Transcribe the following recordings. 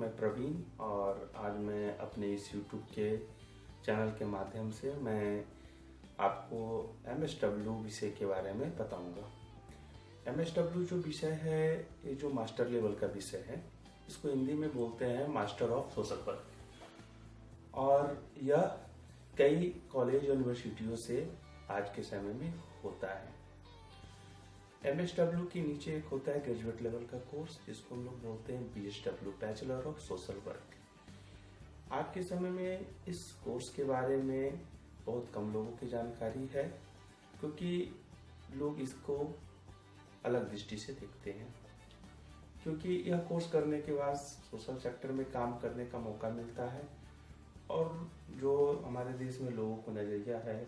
मैं प्रवीण और आज मैं अपने इस YouTube के चैनल के माध्यम से मैं आपको MSW विषय के बारे में बताऊंगा। MSW जो विषय है ये जो मास्टर लेवल का विषय है, इसको हिंदी में बोलते हैं मास्टर ऑफ सोशल वर्क और यह कई कॉलेज यूनिवर्सिटियों से आज के समय में होता है। MSW के नीचे एक होता है ग्रेजुएट लेवल का कोर्स जिसको हम लोग बोलते हैं BSW bachelor of social work. आज के समय में इस कोर्स के बारे में बहुत कम लोगों की जानकारी है क्योंकि लोग इसको अलग दृष्टि से देखते हैं, क्योंकि यह कोर्स करने के बाद सोशल सेक्टर में काम करने का मौका मिलता है और जो हमारे देश में लोगों को नज़रिया है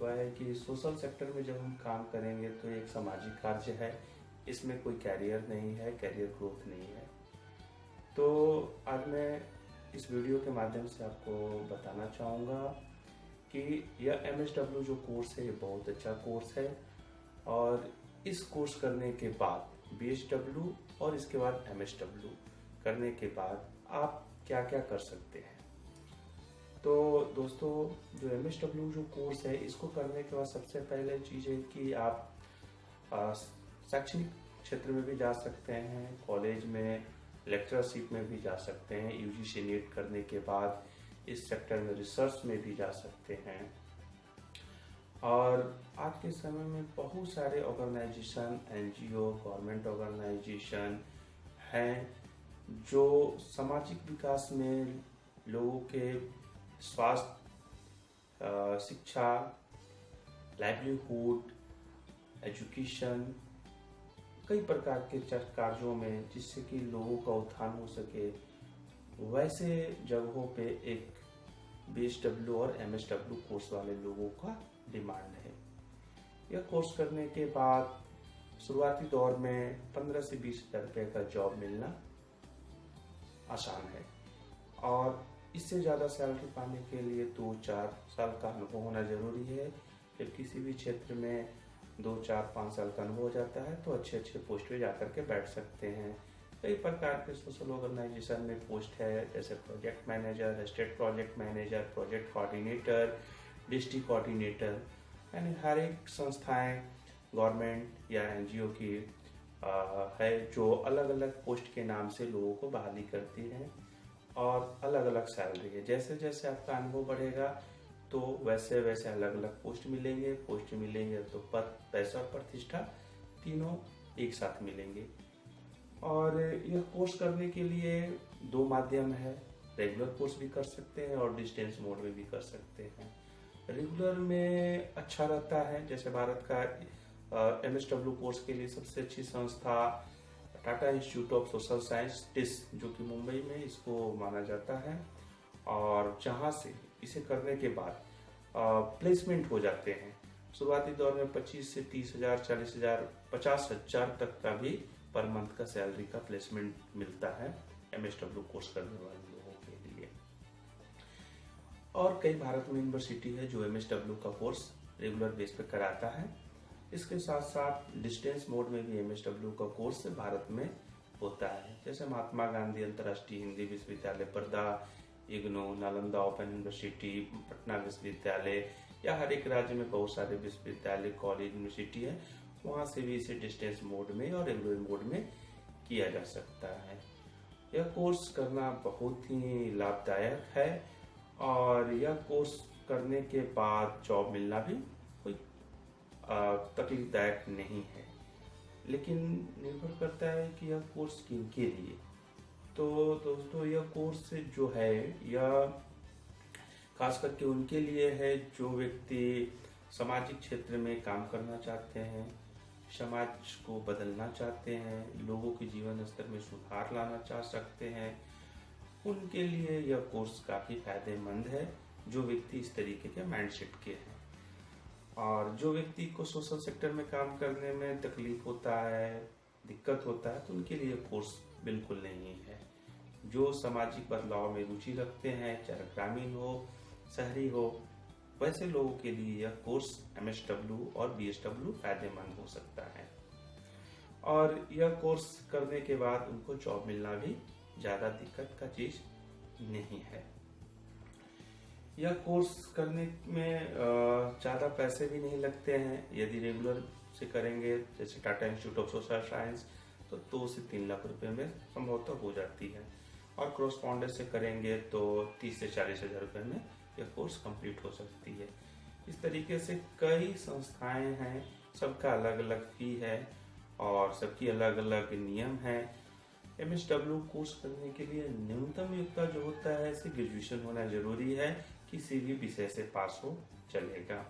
वह है कि सोशल सेक्टर में जब हम काम करेंगे तो एक सामाजिक कार्य है, इसमें कोई कैरियर नहीं है, कैरियर ग्रोथ नहीं है। तो आज मैं इस वीडियो के माध्यम से आपको बताना चाहूँगा कि यह MSW जो कोर्स है ये बहुत अच्छा कोर्स है और इस कोर्स करने के बाद BSW और इसके बाद MSW करने के बाद आप क्या क्या कर सकते हैं। तो दोस्तों, जो MSW जो कोर्स है इसको करने के बाद सबसे पहले चीज़ है कि आप शैक्षणिक क्षेत्र में भी जा सकते हैं, कॉलेज में लेक्चरशिप में भी जा सकते हैं, UGC नीट करने के बाद इस सेक्टर में रिसर्च में भी जा सकते हैं। और आज के समय में बहुत सारे ऑर्गेनाइजेशन, NGO, गवर्नमेंट ऑर्गेनाइजेशन हैं जो सामाजिक विकास में लोगों के स्वास्थ्य, शिक्षा, लाइवलीहुड, एजुकेशन, कई प्रकार के कार्यों में जिससे कि लोगों का उत्थान हो सके, वैसे जगहों पे एक BSW और MSW कोर्स वाले लोगों का डिमांड है। यह कोर्स करने के बाद शुरुआती दौर में 15 से 20 हज़ार रुपये का जॉब मिलना आसान है और इससे ज़्यादा सैलरी पाने के लिए 2-4 साल का अनुभव होना ज़रूरी है। जब किसी भी क्षेत्र में 2-4-5 साल का अनुभव हो जाता है तो अच्छे पोस्ट पे जाकर के बैठ सकते हैं। कई प्रकार के सोशल ऑर्गेनाइजेशन में पोस्ट है, जैसे project manager, state project manager, project coordinator, district coordinator, यानी हर एक संस्थाएं गवर्नमेंट या NGO की है जो अलग अलग पोस्ट के नाम से लोगों को बहाली करती हैं और अलग अलग सैलरी है। जैसे जैसे आपका अनुभव बढ़ेगा तो वैसे वैसे अलग अलग पोस्ट मिलेंगे तो पैसा और प्रतिष्ठा तीनों एक साथ मिलेंगे। और यह कोर्स करने के लिए 2 माध्यम है, रेगुलर कोर्स भी कर सकते हैं और डिस्टेंस मोड में भी कर सकते हैं। रेगुलर में अच्छा रहता है, जैसे भारत का MSW कोर्स के लिए सबसे अच्छी संस्था Tata institute of social science TISS जो कि मुंबई में इसको माना जाता है और जहां से इसे करने के बाद प्लेसमेंट हो जाते हैं। शुरुआती दौर में 25 से 30 हज़ार, 40 हज़ार, 50 हज़ार तक का भी पर मंथ का सैलरी का प्लेसमेंट मिलता है MSW कोर्स करने वाले लोगों के लिए। और कई भारत में यूनिवर्सिटी है जो MSW का कोर्स रेगुलर बेस पे कराता है। इसके साथ साथ डिस्टेंस मोड में भी MSW का कोर्स भारत में होता है, जैसे महात्मा गांधी अंतर्राष्ट्रीय हिंदी विश्वविद्यालय पर्दा, इग्नू, नालंदा ओपन यूनिवर्सिटी, पटना विश्वविद्यालय, या हर एक राज्य में बहुत सारे विश्वविद्यालय, कॉलेज, यूनिवर्सिटी है, वहाँ से भी इसे डिस्टेंस मोड में और रेगुलर मोड में किया जा सकता है। यह कोर्स करना बहुत ही लाभदायक है और यह कोर्स करने के बाद जॉब मिलना भी कोई तकलीफदायक नहीं है, लेकिन निर्भर करता है कि यह कोर्स किनके लिए। तो दोस्तों, यह कोर्स जो है यह खास करके उनके लिए है जो व्यक्ति सामाजिक क्षेत्र में काम करना चाहते हैं, समाज को बदलना चाहते हैं, लोगों के जीवन स्तर में सुधार लाना चाह सकते हैं। उनके लिए यह कोर्स काफ़ी फायदेमंद है, जो व्यक्ति इस तरीके के माइंडसेट के हैं। और जो व्यक्ति को सोशल सेक्टर में काम करने में तकलीफ होता है, दिक्कत होता है, तो उनके लिए कोर्स बिल्कुल नहीं है। जो सामाजिक बदलाव में रुचि रखते हैं, चाहे ग्रामीण हो, शहरी हो, वैसे लोगों के लिए यह कोर्स MSW और BSW फायदेमंद हो सकता है। और यह कोर्स करने के बाद उनको जॉब मिलना भी ज़्यादा दिक्कत का चीज़ नहीं है। यह कोर्स करने में ज़्यादा पैसे भी नहीं लगते हैं। यदि रेगुलर से करेंगे जैसे Tata institute of social science तो 2 से 3 लाख रुपए में संभवतः हो जाती है, और क्रॉसपॉन्डेंस से करेंगे तो 30 से 40 हज़ार रुपये में यह कोर्स कंप्लीट हो सकती है। इस तरीके से कई संस्थाएं हैं, सबका अलग अलग फी है और सबकी अलग अलग नियम है। MSW कोर्स करने के लिए न्यूनतम योग्यता जो होता है इसे ग्रेजुएशन होना जरूरी है, किसी भी विषय से पास हो चलेगा।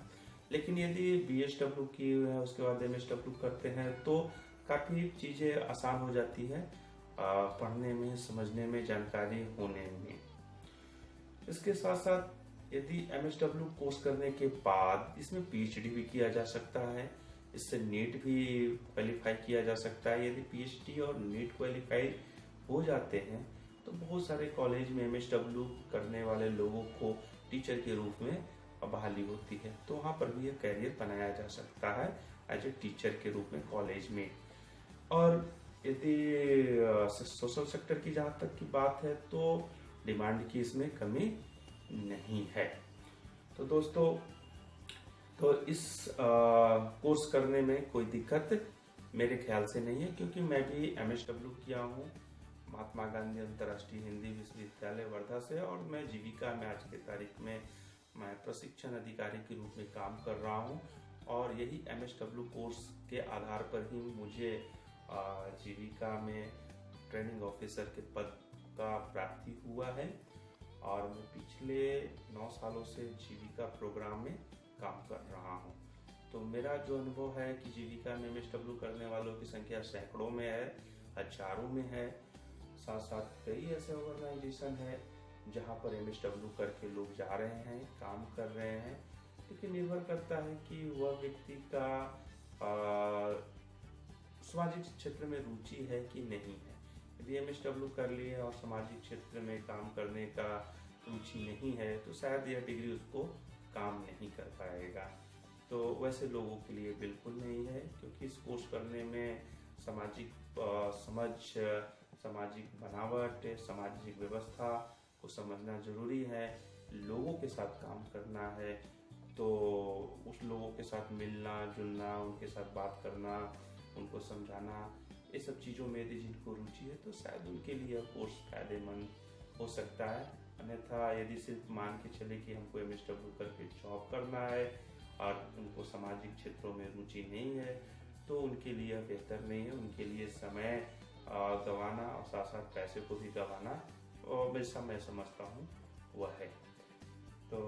लेकिन यदि BSW की है उसके बाद MSW करते हैं तो काफ़ी चीज़ें आसान हो जाती है पढ़ने में, समझने में, जानकारी होने में। इसके साथ साथ यदि MSW कोर्स करने के बाद इसमें PhD भी किया जा सकता है, इससे नीट भी क्वालिफाई किया जा सकता है। यदि PhD और नीट क्वालिफाई हो जाते हैं तो बहुत सारे कॉलेज में MSW करने वाले लोगों को टीचर के रूप में बहाली होती है, तो वहाँ पर भी यह कैरियर बनाया जा सकता है एज ए टीचर के रूप में कॉलेज में। और यदि सोशल सेक्टर की जहाँ तक की बात है तो डिमांड की इसमें कमी नहीं है। तो दोस्तों, तो इस कोर्स करने में कोई दिक्कत मेरे ख्याल से नहीं है, क्योंकि मैं भी MSW किया हूँ महात्मा गांधी अंतर्राष्ट्रीय हिंदी विश्वविद्यालय वर्धा से, और मैं जीविका में आज की तारीख में मैं प्रशिक्षण अधिकारी के रूप में काम कर रहा हूँ। और यही MSW कोर्स के आधार पर ही मुझे जीविका में ट्रेनिंग ऑफिसर के पद का प्राप्ति हुआ है, और मैं पिछले 9 सालों से जीविका प्रोग्राम में काम कर रहा हूँ। तो मेरा जो अनुभव है कि जीविका में MSW करने वालों की संख्या सैकड़ों में है, हजारों में है। साथ साथ कई ऐसे ऑर्गेनाइजेशन है जहाँ पर MSW करके लोग जा रहे हैं, काम कर रहे हैं। लेकिन निर्भर करता है कि वह व्यक्ति का सामाजिक क्षेत्र में रुचि है कि नहीं है। यदि MSW कर लिए और सामाजिक क्षेत्र में काम करने का रुचि नहीं है तो शायद यह डिग्री उसको काम नहीं कर पाएगा। तो वैसे लोगों के लिए बिल्कुल नहीं है, क्योंकि इस कोर्स करने में सामाजिक समझ, सामाजिक बनावट, सामाजिक व्यवस्था को समझना जरूरी है। लोगों के साथ काम करना है, तो उस लोगों के साथ मिलना जुलना, उनके साथ बात करना, उनको समझाना, ये सब चीज़ों में यदि जिनको रुचि है तो शायद उनके लिए कोर्स फायदेमंद हो सकता है। अन्यथा यदि सिर्फ मान के चले कि हमको MSW करके जॉब करना है और उनको सामाजिक क्षेत्रों में रुचि नहीं है तो उनके लिए बेहतर नहीं है। उनके लिए समय गंवाना और साथ साथ पैसे को भी गंवाना और वैसा मैं समझता हूँ वह है। तो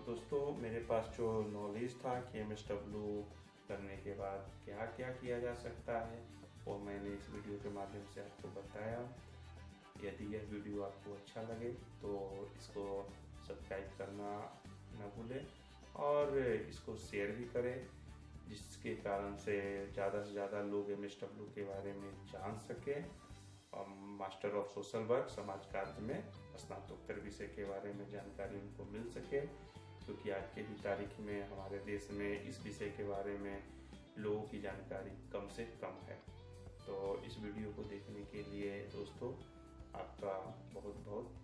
दोस्तों, मेरे पास जो नॉलेज था कि MSW करने के बाद क्या क्या किया जा सकता है वो मैंने इस वीडियो के माध्यम से आपको बताया। यदि यह वीडियो आपको अच्छा लगे तो इसको सब्सक्राइब करना न भूलें और इसको शेयर भी करें, जिसके कारण से ज़्यादा लोग MSW के बारे में जान सकें। मास्टर ऑफ सोशल वर्क समाज कार्य में स्नातकोत्तर विषय के बारे में जानकारी उनको मिल सके, क्योंकि आज के ही तारीख में हमारे देश में इस विषय के बारे में लोगों की जानकारी कम से कम है। तो इस वीडियो को देखने के लिए दोस्तों आपका बहुत बहुत